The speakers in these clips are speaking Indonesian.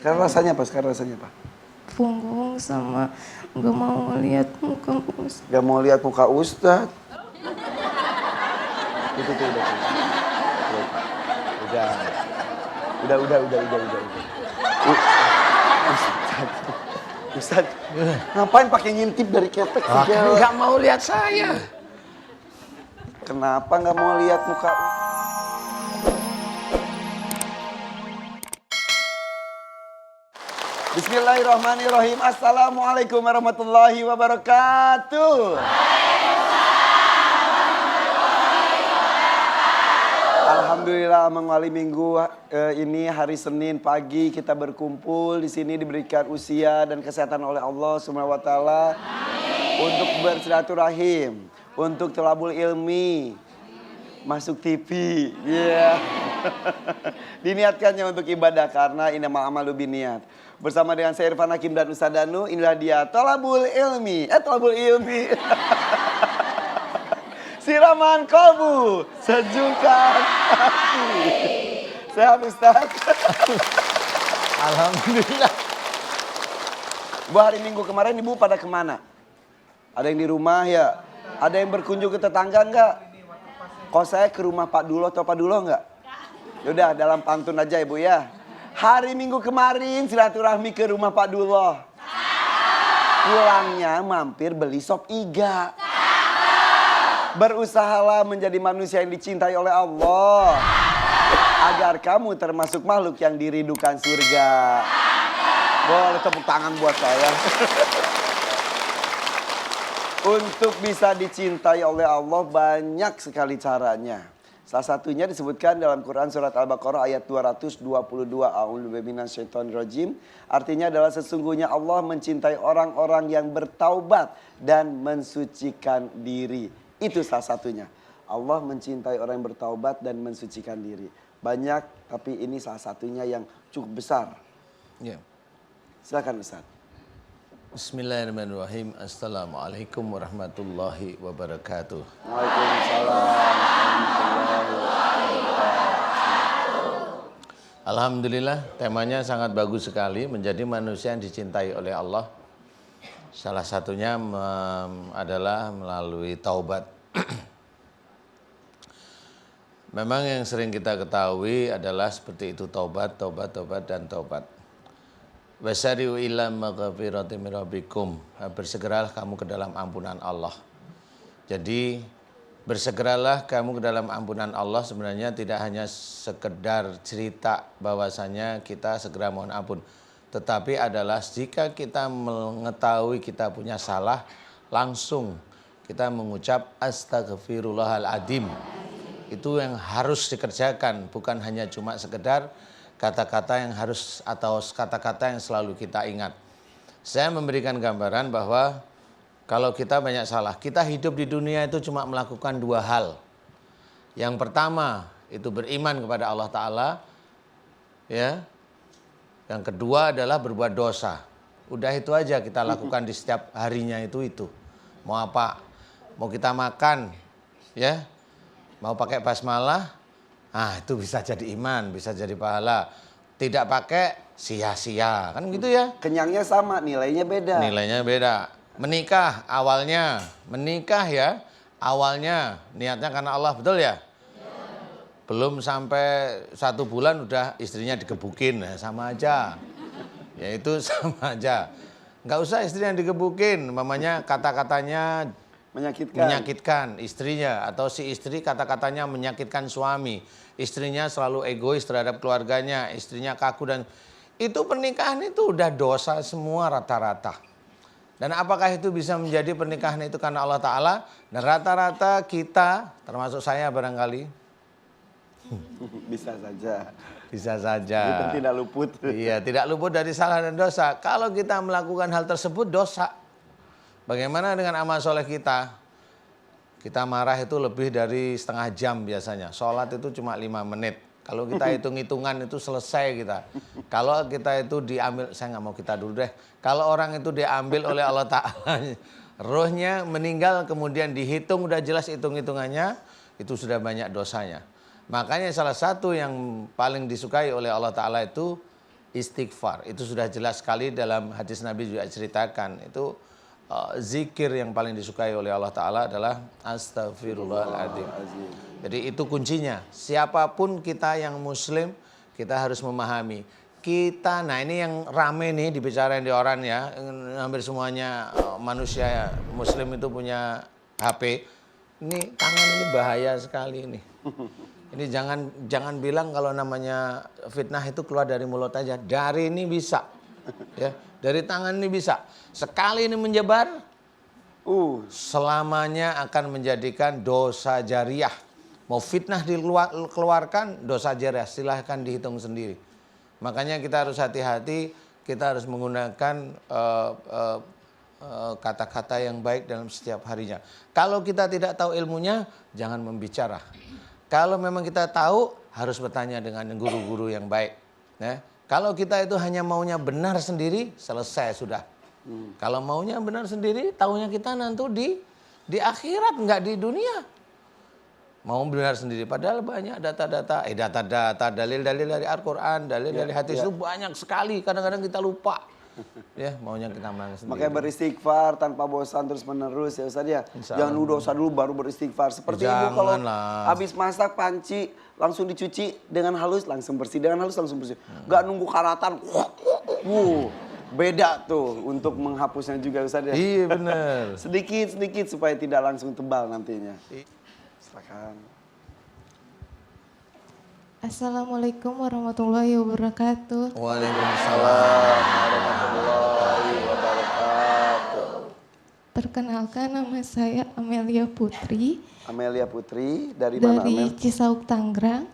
Sekarang rasanya apa? Sekarang rasanya apa? Punggung sama gak mau lihat muka Ustaz. Gak mau lihat muka Ustadz. Itu tuh udah. Udah. Ustadz, ngapain pakai ngintip dari ketek segala? Nggak mau lihat saya. Kenapa nggak mau lihat muka? Bismillahirrahmanirrahim. Assalamualaikum warahmatullahi wabarakatuh. Alhamdulillah mengawali minggu ini hari Senin pagi kita berkumpul di sini diberikan usia dan kesehatan oleh Allah Subhanahu wa taala untuk bersilaturahim, untuk thalabul ilmi, masuk TV. Yeah. Diniatkannya untuk ibadah karena innamal a'malu binniyat. Bersama dengan saya Irfan Hakim dan Ustaz Danu, inilah dia thalabul ilmi. Thalabul ilmi. Siraman kolbu, sejukan hati. Sehat Ustaz? Alhamdulillah. Bu, hari Minggu kemarin Ibu pada kemana? Ada yang di rumah ya? Ada yang berkunjung ke tetangga enggak? Kok saya ke rumah Pak Dulo atau Pak Dulo enggak? Yaudah dalam pantun aja Ibu ya. Hari Minggu kemarin silaturahmi ke rumah Pak Dulo. Pulangnya mampir beli sop iga. Berusahalah menjadi manusia yang dicintai oleh Allah agar kamu termasuk makhluk yang dirindukan surga. Boleh tepuk tangan buat saya. Untuk bisa dicintai oleh Allah banyak sekali caranya. Salah satunya disebutkan dalam Quran surat Al-Baqarah ayat 222. A'udzubillahi minasyaitonirrajim. Artinya adalah sesungguhnya Allah mencintai orang-orang yang bertaubat dan mensucikan diri. Itu salah satunya. Allah mencintai orang yang bertaubat dan mensucikan diri. Banyak, tapi ini salah satunya yang cukup besar. Ya. Silakan Ustaz. Bismillahirrahmanirrahim. Assalamualaikum warahmatullahi wabarakatuh. Waalaikumsalam warahmatullahi wabarakatuh. Alhamdulillah, temanya sangat bagus sekali. Menjadi manusia yang dicintai oleh Allah. Salah satunya adalah melalui taubat. Memang yang sering kita ketahui adalah seperti itu, taubat. Wasari'u ila maghfirati min rabbikum. Bersegeralah kamu ke dalam ampunan Allah. Jadi bersegeralah kamu ke dalam ampunan Allah sebenarnya tidak hanya sekedar cerita bahwasanya kita segera mohon ampun. Tetapi adalah jika kita mengetahui kita punya salah, langsung kita mengucap astaghfirullahaladzim. Itu yang harus dikerjakan, bukan hanya cuma sekedar kata-kata yang harus atau kata-kata yang selalu kita ingat. Saya memberikan gambaran bahwa kalau kita banyak salah, kita hidup di dunia itu cuma melakukan dua hal. Yang pertama itu beriman kepada Allah Ta'ala, ya. Yang kedua adalah berbuat dosa. Udah itu aja kita lakukan di setiap harinya itu. Mau apa? Mau kita makan, ya. Mau pakai basmalah, itu bisa jadi iman, bisa jadi pahala. Tidak pakai sia-sia, kan gitu ya. Kenyangnya sama, nilainya beda. Nilainya beda. Menikah awalnya niatnya karena Allah, betul ya? Belum sampai 1 bulan udah istrinya digebukin, sama aja. Ya itu sama aja. Nggak usah istrinya digebukin, mamanya kata-katanya menyakitkan istrinya. Atau si istri kata-katanya menyakitkan suami. Istrinya selalu egois terhadap keluarganya, istrinya kaku dan itu pernikahan itu udah dosa semua rata-rata. Dan apakah itu bisa menjadi pernikahan itu karena Allah Ta'ala? Dan rata-rata kita, termasuk saya barangkali, Bisa saja. bisa saja. Kita tidak luput. Iya, tidak luput dari salah dan dosa. Kalau kita melakukan hal tersebut dosa. Bagaimana dengan amal soleh kita? Kita marah itu lebih dari setengah jam biasanya. Sholat itu cuma 5 menit. Kalau kita hitung-hitungan itu selesai kita. Kalau kita itu diambil, saya nggak mau kita dulu deh. Kalau orang itu diambil oleh Allah Ta'ala, rohnya meninggal kemudian dihitung, udah jelas hitung-hitungannya, itu sudah banyak dosanya. Makanya salah satu yang paling disukai oleh Allah Ta'ala itu istighfar. Itu sudah jelas sekali dalam hadis Nabi juga ceritakan. Itu zikir yang paling disukai oleh Allah Ta'ala adalah Astaghfirullahaladzim. Jadi itu kuncinya. Siapapun kita yang muslim, kita harus memahami. Kita, nah ini yang rame nih dibicarain di orang ya. Hampir semuanya manusia muslim itu punya HP. Ini tangan ini bahaya sekali ini. Ini jangan bilang kalau namanya fitnah itu keluar dari mulut aja. Dari ini bisa. Ya, dari tangan ini bisa. Sekali ini menyebar, selamanya akan menjadikan dosa jariah. Mau fitnah dikeluarkan, dosa jariah. Silahkan dihitung sendiri. Makanya kita harus hati-hati, kita harus menggunakan kata-kata yang baik dalam setiap harinya. Kalau kita tidak tahu ilmunya, jangan membicara. Kalau memang kita tahu, harus bertanya dengan guru-guru yang baik. Ya. Kalau kita itu hanya maunya benar sendiri, selesai sudah. Kalau maunya benar sendiri, taunya kita nanti di akhirat, nggak di dunia. Mau benar sendiri, padahal banyak data-data, dalil-dalil dari Al-Quran, dalil dari hadis itu banyak sekali. Kadang-kadang kita lupa. Ya, maunya kita menang sendiri. Makanya beristighfar tanpa bosan terus menerus ya Ustaz ya. Jangan dulu dosa dulu baru beristighfar. Seperti ibu kalau habis masak panci langsung dicuci dengan halus langsung bersih, dengan halus langsung bersih. Gak nunggu karatan. Beda tuh untuk menghapusnya juga Ustaz ya. Iya benar. Sedikit-sedikit supaya tidak langsung tebal nantinya. Silakan. Assalamualaikum warahmatullahi wabarakatuh. Waalaikumsalam warahmatullahi wabarakatuh. Perkenalkan, nama saya Amelia Putri. Amelia Putri dari mana Dari Amel? Cisauk, Tangerang.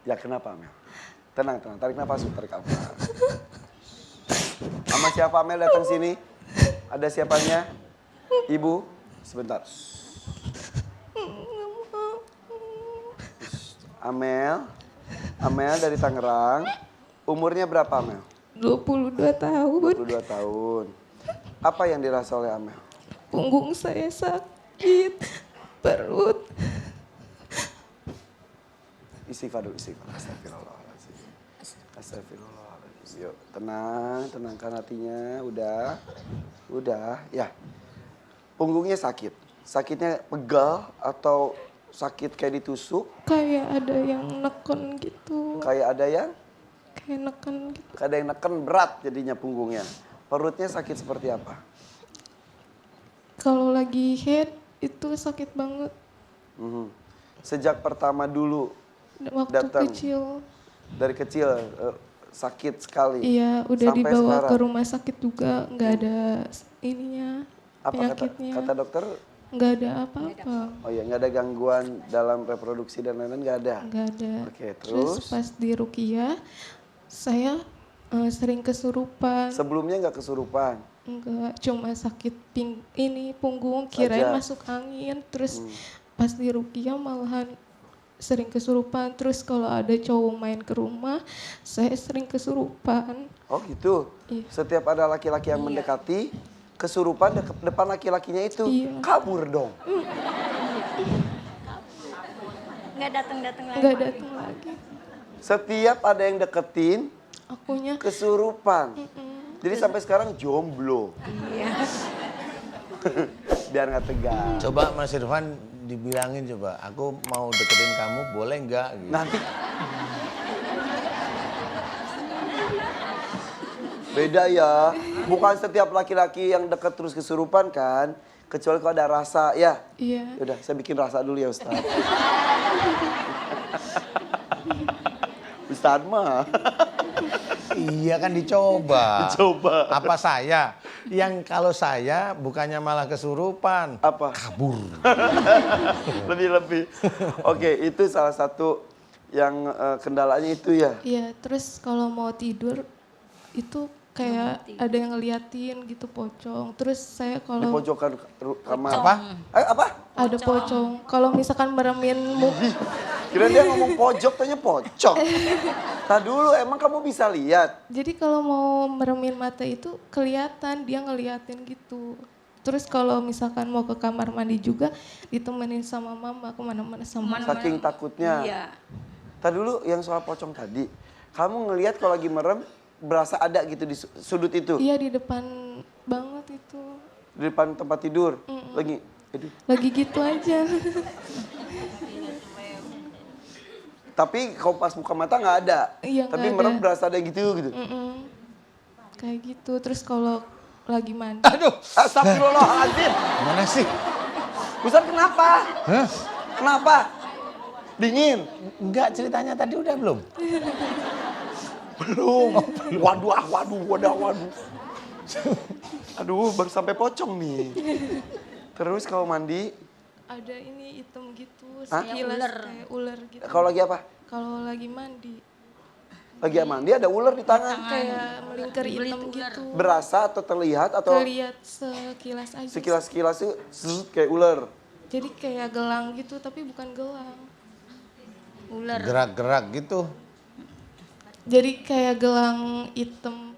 Ya kenapa Amel? Tenang, tarik nafas, tarik nafas. Sama siapa Amel datang sini? Ada siapanya? Ibu, sebentar. Amel dari Tangerang. Umurnya berapa Amel? 22 tahun. 22 tahun. Apa yang dirasa oleh Amel? Punggung saya sakit, perut. Istighfar dulu, istighfar. Astagfirullahaladzim. Astagfirullahaladzim. Yuk, tenangkan hatinya. Udah. Ya. Punggungnya sakit. Sakitnya pegal atau sakit kayak ditusuk? Kayak ada yang neken gitu. Kayak ada yang? Kayak neken gitu. Kayak ada yang neken, berat jadinya punggungnya. Perutnya sakit seperti apa? Kalau lagi head itu sakit banget. Sejak pertama dulu Waktu datang. kecil. Dari kecil sakit sekali. Iya, udah Sampai dibawa sekarang. ke rumah sakit juga, nggak ada ininya, Apa penyakitnya. kata dokter? Nggak ada apa-apa. Oh ya, nggak ada gangguan dalam reproduksi dan lain-lain, nggak ada. Nggak ada. Oke, Terus terus pas di Rukiah, saya sering kesurupan. sebelumnya nggak kesurupan. Enggak, cuma sakit punggung, kirain Aja. masuk angin. Terus pas di Rukiah malahan sering kesurupan. Terus kalau ada cowok main ke rumah, saya sering kesurupan. Oh gitu. Iya. Setiap ada laki-laki yang mendekati, kesurupan depan laki-lakinya itu Iya. kabur dong. Nggak datang-datang lagi. Nggak datang lagi. Setiap ada yang deketin, Akunya kesurupan. Jadi sampai sekarang jomblo. Iya. Biar nggak tegang. Coba Mas Irfan dibilangin coba, aku mau deketin kamu boleh nggak? Gitu. Nanti beda ya. Bukan setiap laki-laki yang deket terus kesurupan kan. Kecuali kalau ada rasa ya. iya. Yaudah, saya bikin rasa dulu ya Ustaz. Ustaz mah. Iya kan dicoba. Dicoba. Apa saya? Yang kalau saya bukannya malah kesurupan. Apa? Kabur. Lebih-lebih. Oke, itu salah satu yang kendalanya itu ya. Iya, terus kalau mau tidur itu kayak ada yang ngeliatin gitu pocong. Terus saya Di kalau pojokan kamar. Apa? Apa? ada pocong, kalau misalkan meremin Kira dia ngomong pojok, tanya pocong. Tadi dulu, emang kamu bisa lihat? jadi kalau mau meremin mata itu kelihatan dia ngeliatin gitu. Terus kalau misalkan mau ke kamar mandi juga ditemenin sama mama kemana-mana sama Saking takutnya. Iya. Tadi dulu yang soal pocong tadi, kamu ngelihat kalau lagi merem berasa ada gitu di sudut itu, Iya di depan banget itu. di depan tempat tidur, lagi, aduh. Lagi gitu aja. Tapi kalau pas buka mata nggak ada, Iya, tapi nggak merem ada. berasa ada gitu. Kayak gitu. Terus kalau lagi mandi. Aduh, Astagfirullahaladzim. mana sih? Ustaz kenapa? Hah? Kenapa? Dingin? Enggak, ceritanya tadi udah belum? Belum. Waduh. Aduh, baru sampai pocong nih. Terus kalau mandi, Ada ini hitam gitu. Hah? Sekilas Ular. kayak ular gitu. kalau lagi apa? Kalau lagi mandi. Lagi mandi ada ular di tangan. Kayak melingkar hitam ular. gitu. Berasa atau terlihat atau Kelihatan sekilas aja. sekilas-sekilas tuh zzz, kayak ular. Jadi kayak gelang gitu tapi bukan gelang. Ular. Gerak-gerak gitu. Jadi kayak gelang hitam.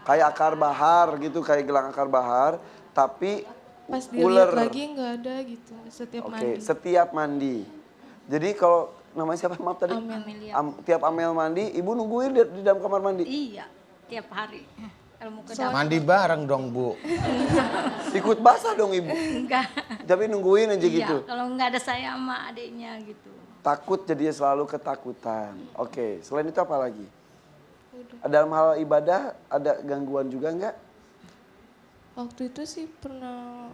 Kayak akar bahar gitu, kayak gelang akar bahar. Tapi Pas ular. dilihat lagi nggak ada gitu setiap Oke, mandi. setiap mandi. Jadi kalau namanya siapa? Maaf tadi. Amel. Tiap Amel mandi, ibu nungguin di dalam kamar mandi. Iya, tiap hari. Kalau mau ke Soalnya- Mandi bareng dong, Bu. Ikut basah dong ibu. enggak. Tapi nungguin aja Iya, gitu. kalau enggak ada saya sama adiknya gitu. Takut jadinya selalu ketakutan. Oke, selain itu apa lagi? Udah. Dalam hal ibadah ada gangguan juga nggak? Waktu itu sih pernah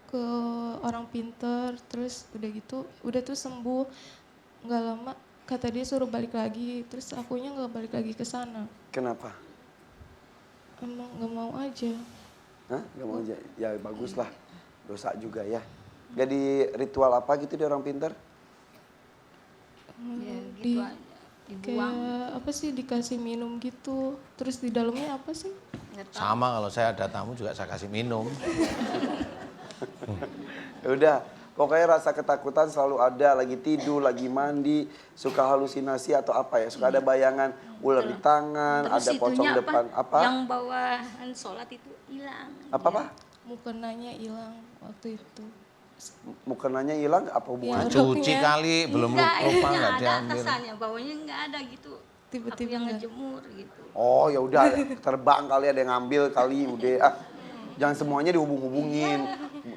ke orang pinter, terus udah gitu, udah tuh sembuh, nggak lama kata dia suruh balik lagi, terus akunya nggak balik lagi ke sana, Kenapa? emang nggak mau aja. Hah? Gak mau aja? Ya bagus lah. Dosa juga ya. Gak di ritual apa gitu di orang pinter? Ya, Di- gitu aja. Dibuang. Kayak apa sih dikasih minum gitu, terus di dalamnya apa sih? Nggak tahu. Sama kalau saya ada tamu juga saya kasih minum. Ya udah, pokoknya rasa ketakutan selalu ada, lagi tidur, lagi mandi, suka halusinasi atau apa ya, suka ada bayangan ular di tangan, Terus ada pocong itunya depan, apa? Yang bawahan sholat itu hilang. Apa? Mukenanya hilang waktu itu. Mukenanya hilang, apa hubungannya? Iya. Cuci Roknya- kali, belum Enggak, lupa ininya nggak ada diambil. atasannya, bawahnya enggak ada gitu. Tiba-tiba Aku yang nggak. ngejemur gitu. Oh ya udah, terbang kali ada yang ngambil kali, udah. Jangan semuanya dihubung-hubungin.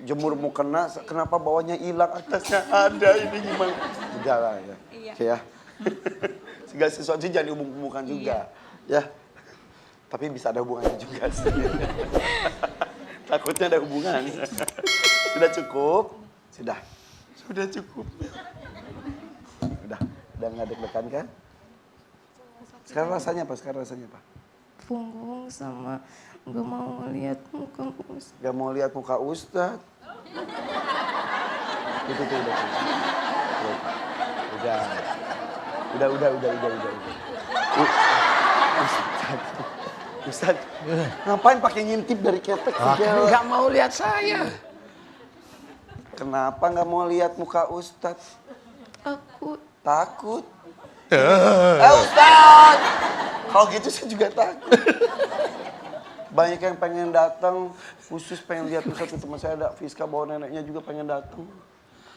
Jemur mukena, kenapa bawahnya hilang, atasnya ada, ini gimana? Udah lah ya. Iya. Oke ya. Segala sesuatu jangan dihubung-hubungkan juga. Ya. Tapi bisa ada hubungannya juga sih. Takutnya ada hubungan. Sudah cukup? Sudah. Sudah cukup. Udah nggak deg-degan kan? Sekarang rasanya apa? Punggung sama nggak mau ngeliat muka Ustaz. Gak mau lihat muka Ustadz. Itu tuh udah. Udah. Ustadz, ngapain pakai ngintip dari ketek segala? Nggak mau lihat saya. Kenapa nggak mau lihat muka Ustadz? Aku Takut. Ustadz! Kalau gitu saya juga takut. Banyak yang pengen datang, khusus pengen lihat Ustadz. Teman saya ada Fiska bawa neneknya juga pengen datang.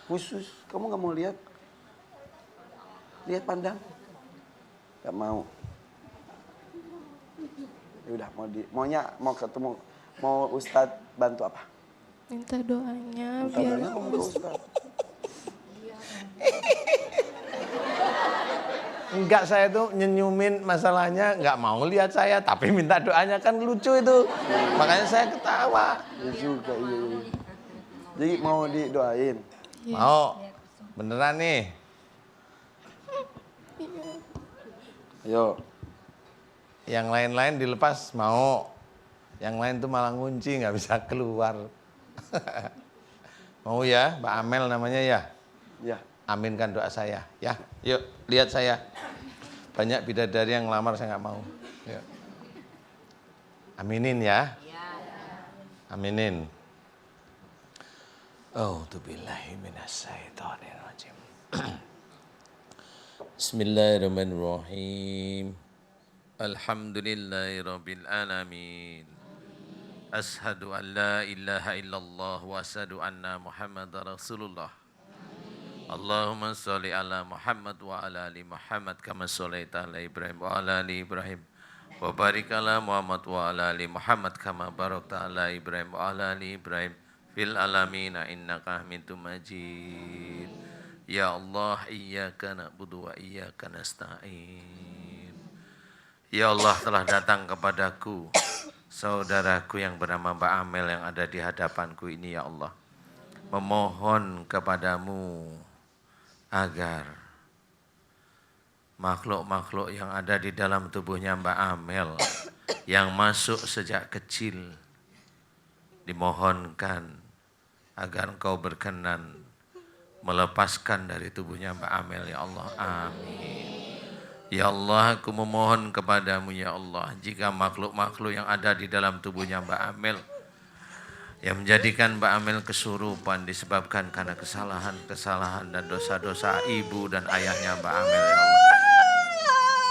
Khusus, kamu nggak mau lihat? Lihat pandang? Gak mau. Ya udah mau ketemu, mau Ustadz bantu apa? minta doanya Minta biar doanya kamu ke Ustadz. Enggak, saya tuh nyenyumin masalahnya nggak mau lihat saya, tapi minta doanya kan lucu itu. Makanya saya ketawa. Ya juga, iya. Jadi mau didoain? Iya. Mau? Beneran nih? Ayo. Yang lain-lain dilepas mau. Yang lain tuh malah ngunci, nggak bisa keluar. Mau ya, Mbak Amel namanya ya? Ya. Aminkan doa saya, ya. Yuk, lihat saya. Banyak bidadari yang ngelamar saya nggak mau. Yuk. Aminin ya. Aminin. A'udzubillahi minasyaitonirrajim. Bismillahirrahmanirrahim. Alhamdulillahirabbil alamin. Ashhadu an la ilaha illallah wa asyhadu anna Muhammadar Rasulullah. Allahumma sholli ala Muhammad wa ala ali Muhammad kama sholaita ala Ibrahim wa ala ali Ibrahim. Wa barik ala Muhammad wa ala ali Muhammad kama barakta ala Ibrahim wa ala ali Ibrahim fil alamin innaka Hamidum Majid. Ya Allah, iyyaka na'budu wa iyyaka nasta'in. Ya Allah, telah datang kepadaku saudaraku yang bernama Mbak Amel yang ada di hadapanku ini ya Allah. Memohon kepadamu agar makhluk-makhluk yang ada di dalam tubuhnya Mbak Amel yang masuk sejak kecil dimohonkan agar Engkau berkenan melepaskan dari tubuhnya Mbak Amel ya Allah. Amin. Ya Allah, aku memohon kepadamu ya Allah, jika makhluk-makhluk yang ada di dalam tubuhnya Mbak Amel yang menjadikan Mbak Amel kesurupan disebabkan karena kesalahan dan dosa-dosa ibu dan ayahnya Mbak Amel ya Allah.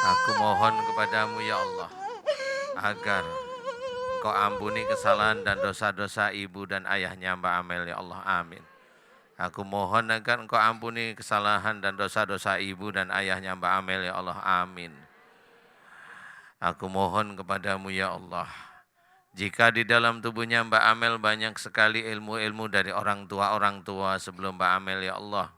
Aku mohon kepadamu ya Allah agar Engkau ampuni kesalahan dan dosa-dosa ibu dan ayahnya Mbak Amel ya Allah. Amin. Aku mohon agar Engkau ampuni kesalahan dan dosa-dosa ibu dan ayahnya Mbak Amel ya Allah. Amin. Aku mohon kepadamu ya Allah, jika di dalam tubuhnya Mbak Amel banyak sekali ilmu-ilmu dari orang tua sebelum Mbak Amel ya Allah.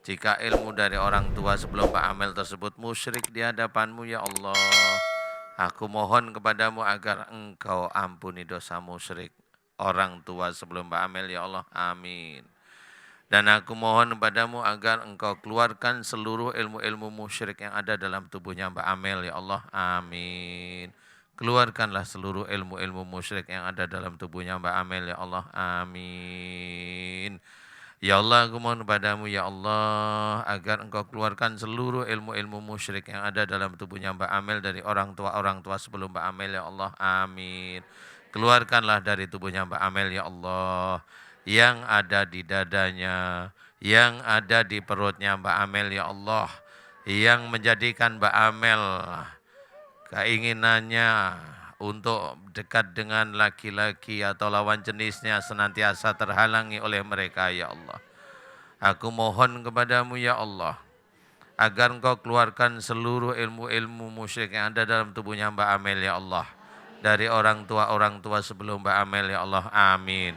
Jika ilmu dari orang tua sebelum Mbak Amel tersebut musyrik di hadapanmu ya Allah, aku mohon kepadamu agar Engkau ampuni dosa musyrik orang tua sebelum Mbak Amel ya Allah. Amin. Dan aku mohon kepadamu agar Engkau keluarkan seluruh ilmu-ilmu musyrik yang ada dalam tubuhnya Mbak Amel ya Allah. Amin. Keluarkanlah seluruh ilmu-ilmu musyrik yang ada dalam tubuhnya Mbak Amel ya Allah. Amin. Ya Allah, aku mohon kepadamu ya Allah agar Engkau keluarkan seluruh ilmu-ilmu musyrik yang ada dalam tubuhnya Mbak Amel dari orang tua sebelum Mbak Amel ya Allah. Amin. Keluarkanlah dari tubuhnya Mbak Amel ya Allah yang ada di dadanya, yang ada di perutnya Mbak Amel ya Allah, yang menjadikan Mbak Amel keinginannya untuk dekat dengan laki-laki atau lawan jenisnya senantiasa terhalangi oleh mereka ya Allah. Aku mohon kepadamu ya Allah agar Engkau keluarkan seluruh ilmu-ilmu musyrik yang ada dalam tubuhnya Mbak Amel ya Allah dari orang tua sebelum Mbak Amel ya Allah. Amin.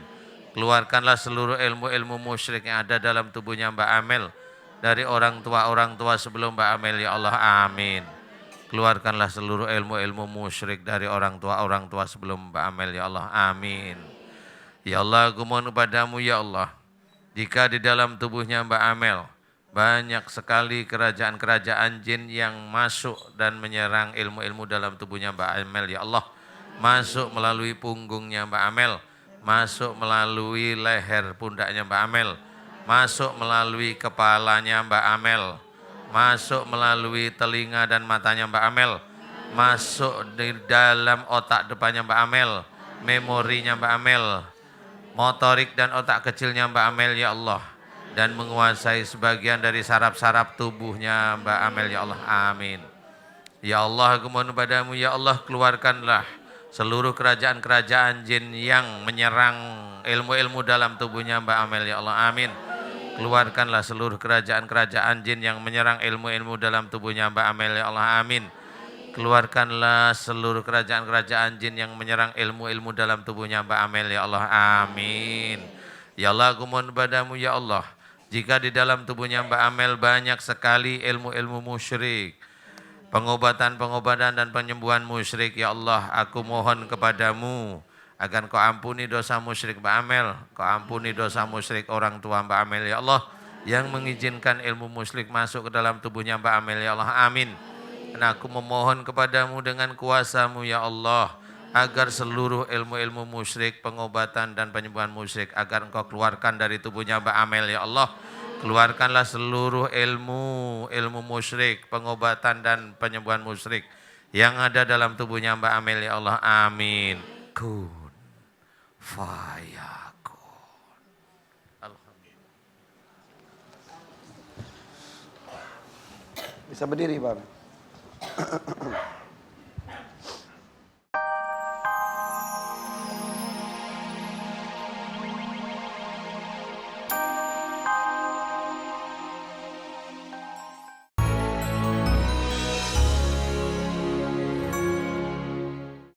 Keluarkanlah seluruh ilmu-ilmu musyrik yang ada dalam tubuhnya Mbak Amel dari orang tua sebelum Mbak Amel ya Allah. Amin. Keluarkanlah seluruh ilmu-ilmu musyrik dari orang tua sebelum Mbak Amel ya Allah. Amin. Ya Allah, aku mohon kepadamu ya Allah, jika di dalam tubuhnya Mbak Amel banyak sekali kerajaan-kerajaan jin yang masuk dan menyerang ilmu-ilmu dalam tubuhnya Mbak Amel ya Allah, masuk melalui punggungnya Mbak Amel, masuk melalui leher pundaknya Mbak Amel, masuk melalui kepalanya Mbak Amel, masuk melalui telinga dan matanya Mbak Amel, masuk di dalam otak depannya Mbak Amel, memorinya Mbak Amel, motorik dan otak kecilnya Mbak Amel ya Allah, dan menguasai sebagian dari saraf-saraf tubuhnya Mbak Amel ya Allah. Amin. Ya Allah, aku mohon padamu ya Allah, keluarkanlah seluruh kerajaan-kerajaan jin yang menyerang ilmu-ilmu dalam tubuhnya Mbak Amel ya Allah. Amin. Keluarkanlah seluruh kerajaan-kerajaan jin yang menyerang ilmu-ilmu dalam tubuhnya Mbak Amel ya Allah. Amin. Keluarkanlah seluruh kerajaan-kerajaan jin yang menyerang ilmu-ilmu dalam tubuhnya Mbak Amel ya Allah. Amin. Ya Allah, aku mohon padamu ya Allah, jika di dalam tubuhnya Mbak Amel banyak sekali ilmu-ilmu musyrik, pengobatan-pengobatan dan penyembuhan musyrik ya Allah, aku mohon kepadamu agar Kau ampuni dosa musyrik Mbak Amel, Kau ampuni dosa musyrik orang tua Mbak Amel ya Allah, yang mengizinkan ilmu musyrik masuk ke dalam tubuhnya Mbak Amel ya Allah. Amin. Dan aku memohon kepadamu dengan kuasa-Mu ya Allah, agar seluruh ilmu-ilmu musyrik, pengobatan dan penyembuhan musyrik agar Engkau keluarkan dari tubuhnya Mbak Amel ya Allah. Keluarkanlah seluruh ilmu musyrik, pengobatan dan penyembuhan musyrik yang ada dalam tubuhnya Mbak Amel ya Allah. Amin. Kun fayakun. Alhamdulillah. Bisa berdiri Pak.